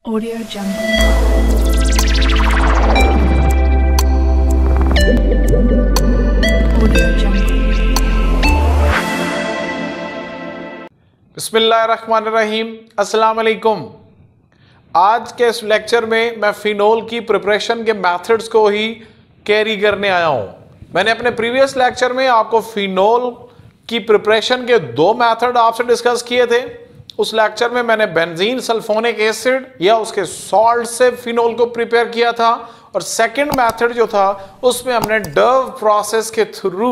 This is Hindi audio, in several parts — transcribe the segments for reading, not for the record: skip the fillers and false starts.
Audio Jungle. Audio Jungle. बिस्मिल्लाहिर्रहमानिर्रहीम, अस्सलाम वालेकुम। आज के इस लेक्चर में मैं फिनोल की प्रिपरेशन के मेथड्स को ही कैरी करने आया हूं। मैंने अपने प्रीवियस लेक्चर में आपको फिनोल की प्रिपरेशन के दो मेथड आपसे डिस्कस किए थे। उस लेक्चर में मैंने बेंजीन सल्फोनिक एसिड या उसके सॉल्ट से फिनोल को प्रिपेयर किया था, और सेकंड मेथड जो था उसमें हमने डव प्रोसेस के थ्रू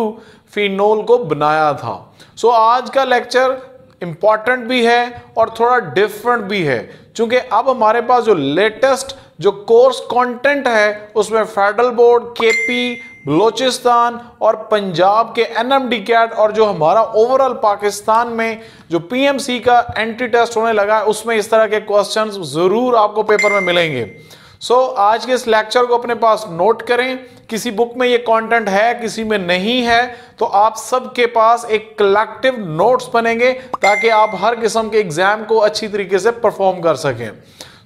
फिनोल को बनाया था। सो आज का लेक्चर इंपॉर्टेंट भी है और थोड़ा डिफरेंट भी है, क्योंकि अब हमारे पास जो लेटेस्ट जो कोर्स कंटेंट है उसमें फेडरल बोर्ड, केपी, बलोचिस्तान और पंजाब के एनएमडी कैट और जो हमारा ओवरऑल पाकिस्तान में जो पीएमसी का एंट्री टेस्ट होने लगा है उसमें इस तरह के क्वेश्चंस जरूर आपको पेपर में मिलेंगे। सो आज के इस लेक्चर को अपने पास नोट करें। किसी बुक में ये कंटेंट है, किसी में नहीं है, तो आप सबके पास एक कलेक्टिव नोट्स बनेंगे ताकि आप हर किस्म के एग्जाम को अच्छी तरीके से परफॉर्म कर सकें।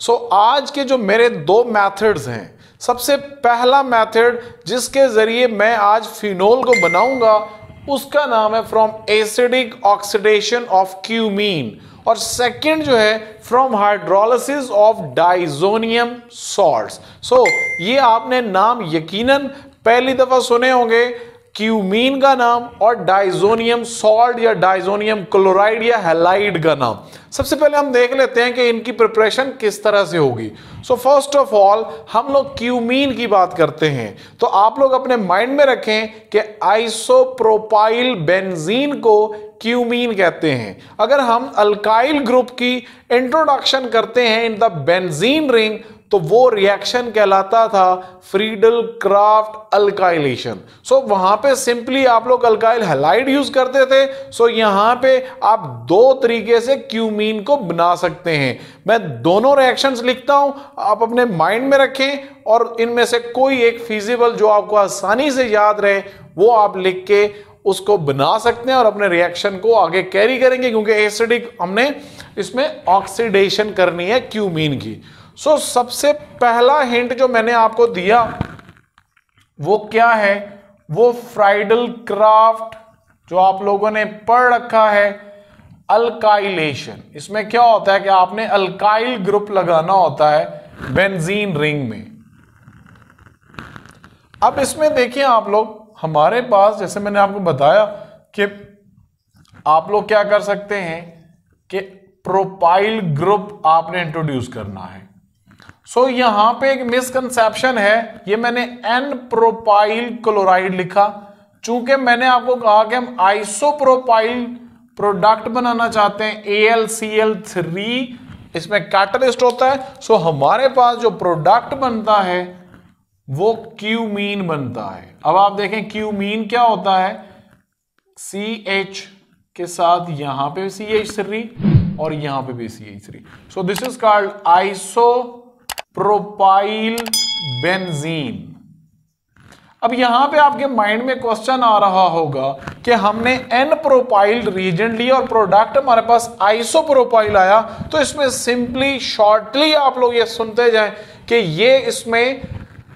सो आज के जो मेरे दो मेथड्स हैं, सबसे पहला मेथड जिसके जरिए मैं आज फिनोल को बनाऊंगा उसका नाम है from acidic oxidation of cumene, और सेकंड जो है from hydrolysis of diazonium salts. So ये आपने नाम यकीनन पहली दफा सुने होंगे, क्यूमीन का नाम और डाइजोनियम सॉल्ट या डाइजोनियम क्लोराइड या हैलाइड का नाम। सबसे पहले हम देख लेते हैं कि इनकी प्रिपरेशन किस तरह से होगी। सो फर्स्ट ऑफ ऑल हम लोग क्यूमीन की बात करते हैं, तो आप लोग अपने माइंड में रखें कि आइसोप्रोपाइल बेंजीन को क्यूमीन कहते हैं। अगर हम अल्काइल ग्रुप की इंट्रोडक्शन करते हैं इन द बेंजीन रिंग तो वो रिएक्शन कहलाता था फ्रीडल क्राफ्ट अल्काइलेशन। सो वहां पे सिंपली आप लोग अल्काइल हैलाइड यूज करते थे। सो यहां पे आप दो तरीके से क्यूमीन को बना सकते हैं। मैं दोनों रिएक्शंस लिखता हूं, आप अपने माइंड में रखें और इनमें से कोई एक फिजिबल जो आपको आसानी से याद रहे वो आप लिख के उसको बना सकते हैं और अपने रिएक्शन को आगे कैरी करेंगे, क्योंकि एसिडिक हमने इसमें ऑक्सीडेशन करनी है क्यूमीन की। सो सबसे पहला हिंट जो मैंने आपको दिया वो क्या है, वो फ्राइडल क्राफ्ट जो आप लोगों ने पढ़ रखा है, अल्काइलेशन। इसमें क्या होता है कि आपने अल्काइल ग्रुप लगाना होता है बेंजीन रिंग में। अब इसमें देखिए आप लोग, हमारे पास जैसे मैंने आपको बताया कि आप लोग क्या कर सकते हैं कि प्रोपाइल ग्रुप आपने इंट्रोड्यूस करना है। सो यहां पे एक मिसकंसेप्शन है, ये मैंने एन प्रोपाइल क्लोराइड लिखा, चूंकि मैंने आपको कहा कि हम आइसोप्रोपाइल प्रोडक्ट बनाना चाहते हैं AlCl3, इसमें कैटलिस्ट होता है। सो हमारे पास जो प्रोडक्ट बनता है वो क्यूमीन बनता है। अब आप देखें क्यूमीन क्या होता है, CH के साथ यहां पे CH3 और यहां पे भी CH3। So this is called isopropyl benzene. अब यहां पे आपके माइंड में क्वेश्चन आ रहा होगा कि हमने एन प्रोपाइल रीजेंट लिया और प्रोडक्ट हमारे पास आइसोप्रोपाइल आया, तो इसमें सिंपली शॉर्टली आप लोग ये सुनते जाएं कि ये इसमें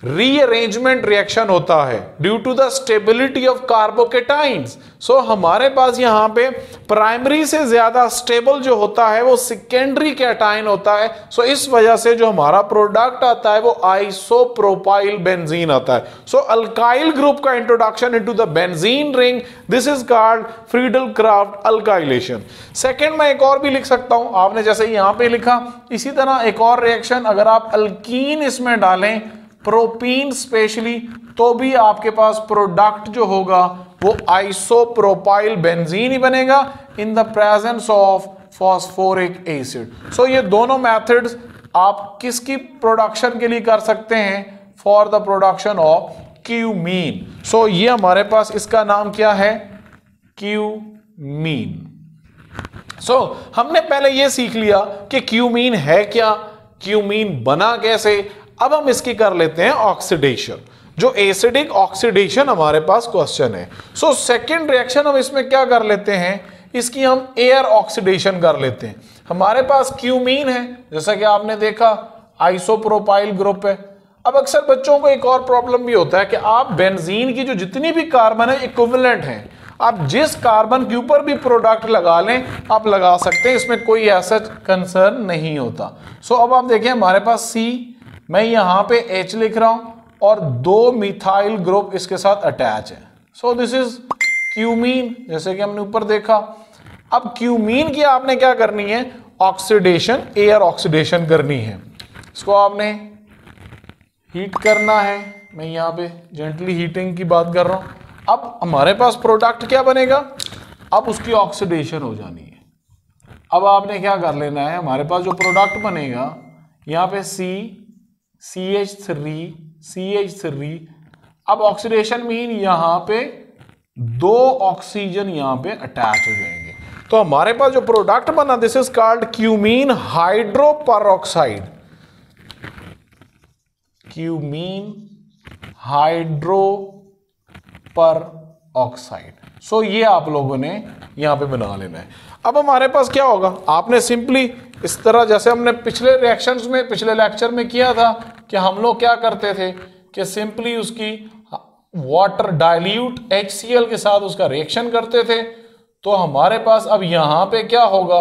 रीअरेंजमेंट रिएक्शन होता है due to the stability of carbocations. So हमारे पास यहां पे प्राइमरी से ज्यादा स्टेबल जो होता है वो सेकेंडरी कैटाइन होता है। सो इस वजह से जो हमारा प्रोडक्ट आता है वो आइसोप्रोपाइल बेंजीन आता है। सो अल्काइल ग्रुप का introduction into the benzene ring, this is called Friedel craft alkylation. Second मैं एक और भी लिख सकता हूं, आपने जैसे यहां पे लिखा, इसी तरह एक और रिएक्शन अगर आप अल्कीन इसमें डालें, प्रोपीन स्पेशली, तो भी आपके पास प्रोडक्ट जो होगा वो आइसोप्रोपाइल बेंजीन ही बनेगा in the presence of phosphoric acid. So ये दोनों मेथड्स आप किसकी प्रोडक्शन के लिए कर सकते हैं, for the production of cumene. So ये हमारे पास इसका नाम क्या है, क्यूमीन। सो हमने पहले ये सीख लिया कि क्यूमीन है क्या, क्यूमीन बना कैसे। अब हम इसकी कर लेते हैं ऑक्सीडेशन, जो एसिडिक ऑक्सीडेशन हमारे पास क्वेश्चन है। सो सेकंड रिएक्शन हम इसमें क्या कर लेते हैं, इसकी हम एयर ऑक्सीडेशन कर लेते हैं। हमारे पास क्यूमीन है, जैसा कि आपने देखा आइसोप्रोपाइल ग्रुप है। अब अक्सर बच्चों को एक और प्रॉब्लम भी होता है कि आप बेंजीन की जो जितनी भी कार्बन है इक्विवेलेंट हैं, आप जिस कार्बन के ऊपर भी प्रोडक्ट लगा लें आप लगा सकते हैं, इसमें कोई ऐसा कंसर्न नहीं होता। सो अब आप देखें हमारे पास C, मैं यहां पे H लिख रहा हूं और 2 मिथाइल ग्रुप इसके साथ अटैच है। सो दिस इज क्यूमीन, जैसे कि हमने ऊपर देखा। अब क्यूमीन की आपने क्या करनी है, ऑक्सीडेशन, एयर ऑक्सीडेशन करनी है। इसको आपने हीट करना है, मैं यहां पे जेंटली हीटिंग की बात कर रहा हूं। अब हमारे पास प्रोडक्ट क्या बनेगा, अब उसकी ऑक्सीडेशन हो जानी है। अब आपने क्या कर लेना है, हमारे पास जो प्रोडक्ट बनेगा यहां पे CH3, अब ऑक्सीडेशन मीन यहां पे 2 ऑक्सीजन यहां पे अटैच हो जाएंगे। तो हमारे पास जो प्रोडक्ट बना, this is called cumene hydroperoxide, cumene hydroperoxide. So ये आप लोगों ने यहां पे बना लेना है। अब हमारे पास क्या होगा, आपने सिंपली इस तरह, जैसे हमने पिछले रिएक्शंस में, पिछले लेक्चर में किया था कि हम लोग क्या करते थे कि सिंपली उसकी वाटर डाइल्यूट HCl के साथ उसका रिएक्शन करते थे। तो हमारे पास अब यहां पे क्या होगा,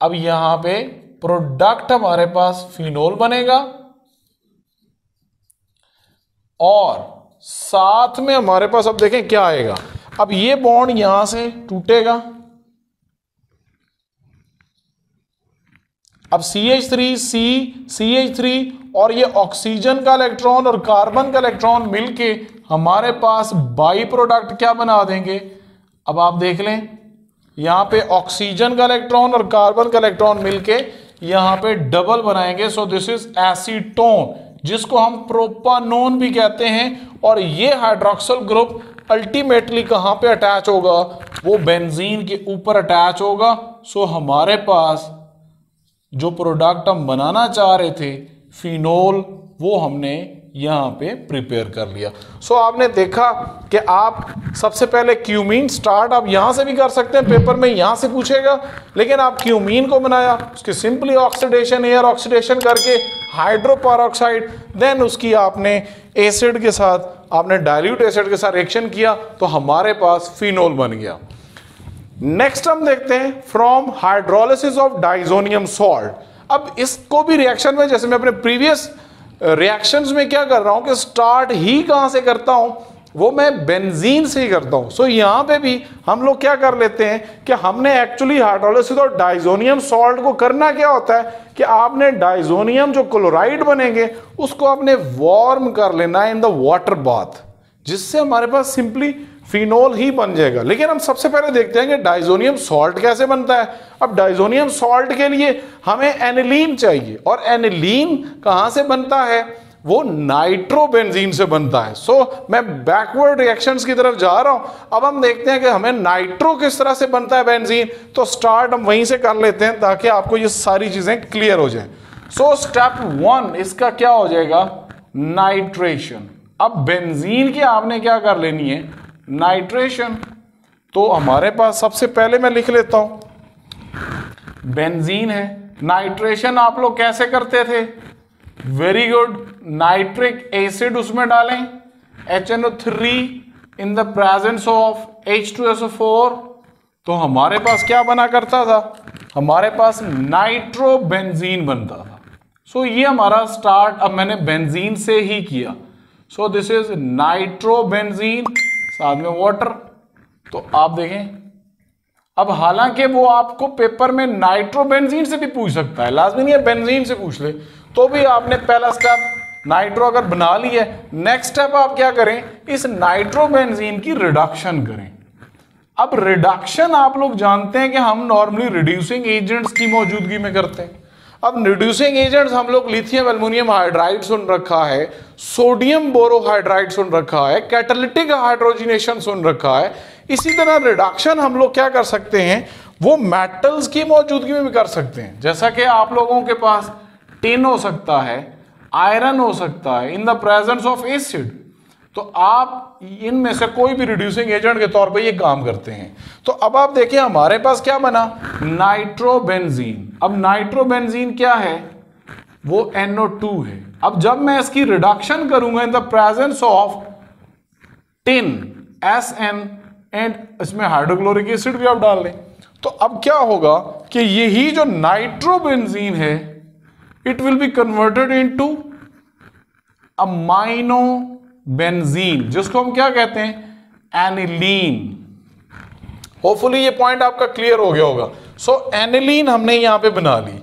अब यहां पे प्रोडक्ट हमारे पास फिनोल बनेगा और साथ में हमारे पास अब देखें क्या आएगा, अब ये बॉन्ड यहां से टूटेगा, अब CH3 और ये ऑक्सीजन का इलेक्ट्रॉन और कार्बन का इलेक्ट्रॉन मिलके हमारे पास बाई प्रोडक्ट क्या बना देंगे। अब आप देख लें यहां पे ऑक्सीजन का इलेक्ट्रॉन और कार्बन का इलेक्ट्रॉन मिलके यहां पे डबल बनाएंगे। सो दिस इज एसीटोन, जिसको हम प्रोपानोन भी कहते हैं। और ये हाइड्रोक्सिल ग्रुप अल्टीमेटली कहां पे अटैच होगा, वो बेंजीन के ऊपर अटैच होगा। सो हमारे पास जो प्रोडक्ट हम बनाना चाह रहे थे फिनोल, वो हमने यहां पे प्रिपेयर कर लिया। सो आपने देखा कि आप सबसे पहले क्यूमीन स्टार्ट आप यहां से भी कर सकते हैं, पेपर में यहां से पूछेगा, लेकिन आप क्यूमीन को बनाया, उसकी सिंपली ऑक्सीडेशन, एयर ऑक्सीडेशन करके हाइड्रोपरऑक्साइड, देन उसकी आपने एसिड के साथ, आपने डाइल्यूट एसिड के साथ रिएक्शन किया तो हमारे पास फिनोल बन गया। नेक्स्ट हम देखते हैं from hydrolysis of diazonium salt. अब इसको भी रिएक्शन में, जैसे मैं अपने प्रीवियस रिएक्शंस में क्या कर रहा हूं कि स्टार्ट ही कहां से करता हूं, वो मैं बेंजीन से ही करता हूं। सो यहां पे भी हम लोग क्या कर लेते हैं कि हमने एक्चुअली हाइड्रोलिसिस और डाइजोनियम सॉल्ट को करना क्या होता है कि आपने डाइजोनियम जो क्लोराइड बनेंगे उसको आपने वार्म कर लेना है इन द वाटर बाथ, जिससे हमारे पास सिंपली फिनोल ही बन जाएगा। लेकिन हम सबसे पहले देखते हैं कि डाइजोनियम सॉल्ट कैसे बनता है। अब डाइजोनियम सॉल्ट के लिए हमें एनिलीन चाहिए, और एनिलीन कहां से बनता है, वो नाइट्रोबेंजीन से बनता है। सो मैं बैकवर्ड रिएक्शंस की तरफ जा रहा हूं। अब हम देखते हैं कि हमें नाइट्रो किस तरह से बनता है बेंजीन, तो स्टार्ट हम वहीं से कर लेते हैं ताकि आपको ये सारी चीजें क्लियर हो जाए। सो स्टेप 1 इसका क्या हो जाएगा, नाइट्रेशन। अब बेंजीन की आपने क्या कर लेनी है, नाइट्रेशन। तो हमारे पास सबसे पहले मैं लिख लेता हूं बेंजीन है, नाइट्रेशन आप लोग कैसे करते थे, वेरी गुड, नाइट्रिक एसिड उसमें डालें, HNO3 in the presence of H2SO4, तो हमारे पास क्या बना करता था, हमारे पास नाइट्रोबेंजीन बनता था। सो ये हमारा स्टार्ट अब मैंने बेंजीन से ही किया। सो दिस इज नाइट्रोबेंजीन, साथ में वाटर। तो आप देखें, अब हालांकि वो आपको पेपर में नाइट्रोबेंजीन से भी पूछ सकता है, लाजमी नहीं है बेंजीन से पूछ ले, तो भी आपने पहला स्टेप नाइट्रो अगर बना ली है, नेक्स्ट स्टेप आप क्या करें, इस नाइट्रोबेंजीन की रिडक्शन करें। अब रिडक्शन आप लोग जानते हैं कि हम नॉर्मली रिड्यूसिंग एजेंट्स की मौजूदगी में करते हैं। अब रिड्यूसिंग एजेंट्स हम लोग लिथियम एल्युमिनियम हाइड्राइड सुन रखा है, सोडियम बोरोहाइड्राइड सुन रखा है, कैटालिटिक हाइड्रोजनेशन सुन रखा है। इसी तरह रिडक्शन हम लोग क्या कर सकते हैं, वो मेटल्स की मौजूदगी में भी कर सकते हैं। जैसा कि आप लोगों के पास टिन हो सकता है, आयरन हो सकता है इन द प्रेजेंस ऑफ एसिड। तो आप इनमें से कोई भी रिड्यूसिंग एजेंट के तौर पे ये काम करते हैं। तो अब आप देखिए हमारे पास क्या बना, नाइट्रोबेंजीन। अब नाइट्रोबेंजीन क्या है, वो NO2 है। अब जब मैं इसकी रिडक्शन करूंगा इन the presence of tin SN and इसमें हाइड्रोक्लोरिक एसिड भी आप डाल लें, तो अब क्या होगा कि यही जो नाइट्रोबेंजीन है it will be converted into amino benzene, जिसको हम क्या कहते हैं, एनिलीन। होपफुली ये पॉइंट आपका क्लियर हो गया होगा। सो एनिलीन हमने यहां पे बना ली।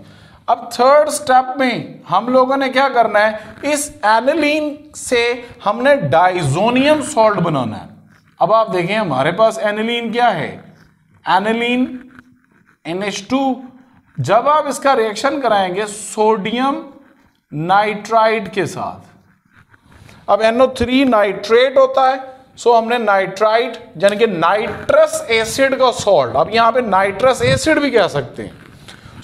अब थर्ड स्टेप में हम लोगों ने क्या करना है, इस एनिलीन से हमने डाइजोनियम सॉल्ट बनाना है। अब आप देखें हमारे पास एनिलीन क्या है, एनिलीन NH2। जब आप इसका रिएक्शन कराएंगे सोडियम नाइट्राइड के साथ, अब NO3 नाइट्रेट होता है, सो हमने नाइट्राइड यानी कि नाइट्रस एसिड का सॉल्ट, अब यहां पे नाइट्रस एसिड भी कह सकते हैं।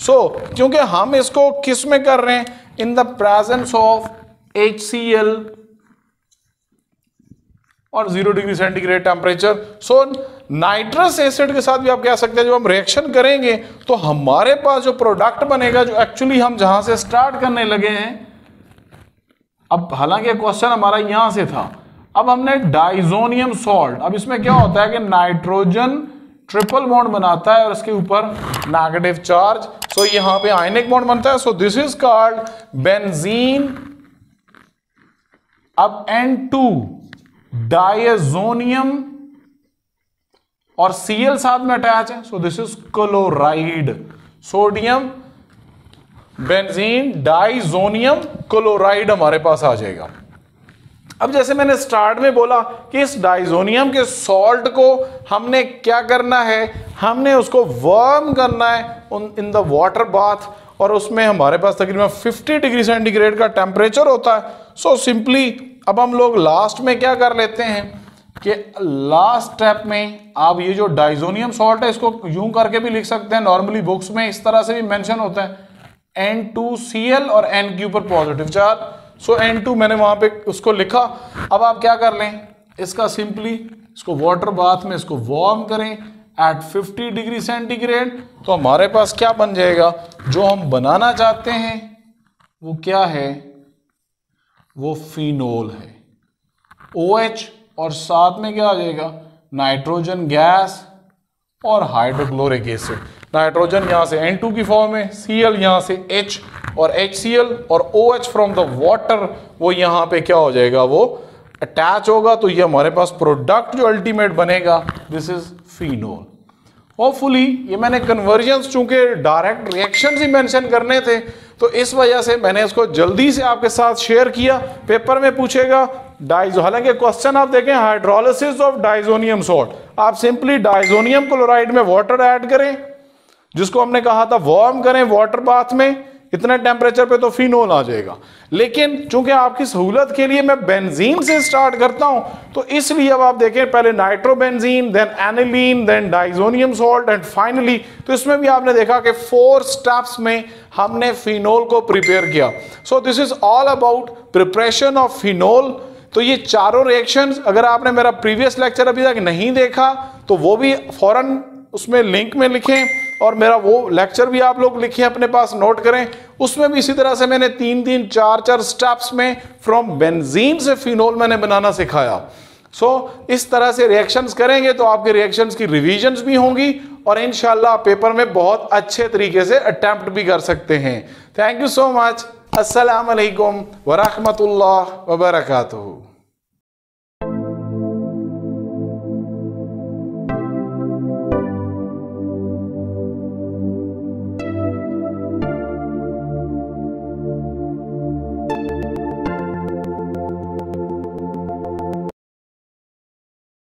क्योंकि हम इसको किस में कर रहे हैं, इन द प्रेजेंस ऑफ HCl और 0 degree centigrade temperature. Nitrous acid के साथ भी आप कह सकते हैं जब हम रिएक्शन करेंगे तो हमारे पास जो प्रोडक्ट बनेगा, जो एक्चुअली हम जहां से स्टार्ट करने लगे हैं, अब हालांकि क्वेश्चन हमारा यहां से था, अब हमने डाइजोनियम सॉल्ट, अब इसमें क्या होता है कि नाइट्रोजन ट्रिपल बॉन्ड बनाता है और इसके ऊपर नेगेटिव चार्ज, सो यहां पे आयनिक बॉन्ड बनता है। So this is called benzene. अब N2 डायजोनियम और Cl साथ में अटैच है, so this is chloride. Sodium benzene diazonium chloride हमारे पास आ जाएगा। अब जैसे मैंने स्टार्ट में बोला कि इस डाइजोनियम के सॉल्ट को हमने क्या करना है, हमने उसको वार्म करना है इन द वाटर बाथ, और उसमें हमारे पास तकरीबन 50 डिग्री सेंटीग्रेड का टेम्परेचर होता है। सो सिंपली अब हम लोग लास्ट में क्या कर लेते हैं कि लास्ट स्टेप में आप ये जो डाइजोनियम सॉल्ट है इसको यूं करके भी लिख सकते हैं, नॉर्मली बुक्स में इस तरह से भी मेंशन होता है, N2Cl और N के ऊपर पॉजिटिव चार्ज। सो N2 मैंने वहां पे उसको लिखा। अब आप क्या कर लें, इसका सिंपली इसको वाटर बाथ में इसको वार्म करें एट 50 डिग्री सेंटीग्रेड, तो हमारे पास क्या बन जाएगा, जो हम बनाना चाहते हैं वो क्या है, वो फिनोल है, OH, और साथ में क्या आ जाएगा, नाइट्रोजन गैस और हाइड्रोक्लोरिक एसिड। नाइट्रोजन यहां से N2 की फॉर्म में, Cl यहां से H और HCl, और OH फ्रॉम द वाटर वो यहां पे क्या हो जाएगा, वो अटैच होगा। तो ये हमारे पास प्रोडक्ट जो अल्टीमेट बनेगा, दिस इज फिनोल। होपफुली ये मैंने कन्वर्जन्स चूंकि डायरेक्ट रिएक्शन ही मेंशन करने थे, तो इस वजह से मैंने इसको जल्दी से आपके साथ शेयर किया। पेपर में पूछेगा हालांकि क्वेश्चन आप देखें, हाइड्रोलिसिस ऑफ डाइजोनियम सॉल्ट, आप सिंपली डाइजोनियम क्लोराइड में वाटर ऐड करें, जिसको हमने कहा था वार्म करें वाटर बाथ में इतने टेम्परेचर पे, तो फिनोल आ जाएगा। लेकिन चूंकि आपकी सहूलत के लिए मैं बेंजीन से स्टार्ट करता हूं, तो इसलिए अब आप देखें पहले nitrobenzene, then aniline, then diazonium salt and finally, तो इसमें भी आपने देखा कि 4 स्टेप्स में हमने फिनोल को प्रिपेयर किया। So this is all about preparation of phenol. तो ये चारों रिएक्शंस, अगर आपने मेरा प्रीवियस लेक्चर अभी तक नहीं देखा तो वो भी फौरन उसमें लिंक में लिखें, और मेरा वो लेक्चर भी आप लोग लिखें अपने पास, नोट करें। उसमें भी इसी तरह से मैंने 3-3, 4-4 स्टेप्स में फ्रॉम बेंजीन से फिनोल मैंने बनाना सिखाया। इस तरह से रिएक्शंस करेंगे तो आपके रिएक्शंस की रिवीजन्स भी होंगी, और इंशाल्लाह पेपर में बहुत अच्छे तरीके से अटेम्प्ट भी कर सकते हैं। Thank you so much. अस्सलाम वालेकुम व रहमतुल्लाह व बरकातुहू।